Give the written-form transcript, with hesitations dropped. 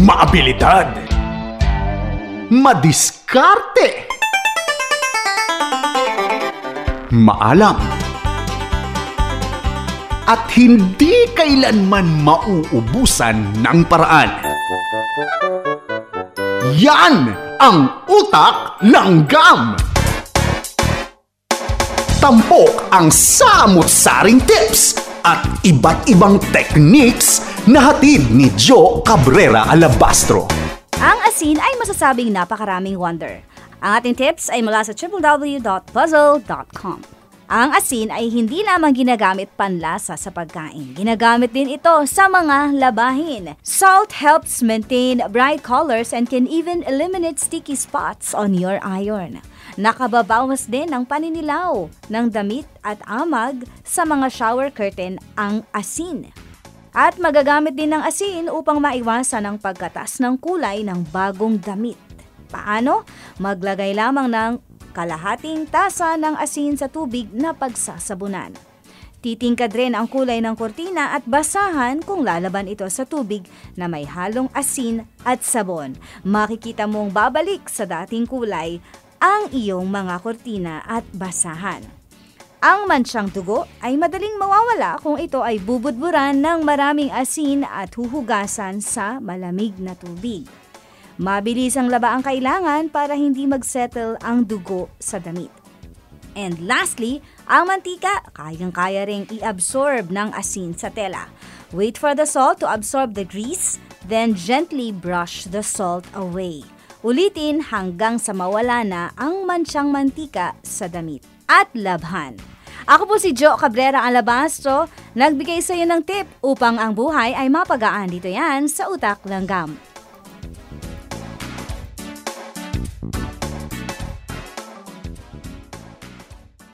maabilidad, madiskarte, maalam, at hindi kailanman mauubusan ng paraan. Yan ang utak langgam! Tampok ang samut-saring tips at iba't ibang techniques na hatid ni Jo Cabrera Alabastro. Ang asin ay masasabing napakaraming wonder. Ang ating tips ay mula sa www.puzzle.com. Ang asin ay hindi lamang ginagamit panlasa sa pagkain. Ginagamit din ito sa mga labahin. Salt helps maintain bright colors and can even eliminate sticky spots on your iron. Nakababawas din ng paninilaw ng damit at amag sa mga shower curtain ang asin. At magagamit din ng asin upang maiwasan ang pagkatas ng kulay ng bagong damit. Paano? Maglagay lamang ng kalahating tasa ng asin sa tubig na pagsasabunan. Titingkad rin ang kulay ng kurtina at basahan kung lalaban ito sa tubig na may halong asin at sabon. Makikita mong babalik sa dating kulay ang iyong mga kurtina at basahan. Ang mansyang dugo ay madaling mawawala kung ito ay bubudburan ng maraming asin at huhugasan sa malamig na tubig. Mabilis ang laba ang kailangan para hindi mag-settle ang dugo sa damit. And lastly, ang mantika, kayang-kaya ring i-absorb ng asin sa tela. Wait for the salt to absorb the grease, then gently brush the salt away. Ulitin hanggang sa mawala na ang mansyang mantika sa damit. At labhan. Ako po si Jo Cabrera Alabastro, nagbigay sa iyo ng tip upang ang buhay ay mapagaan. Dito yan sa Utak Langgam.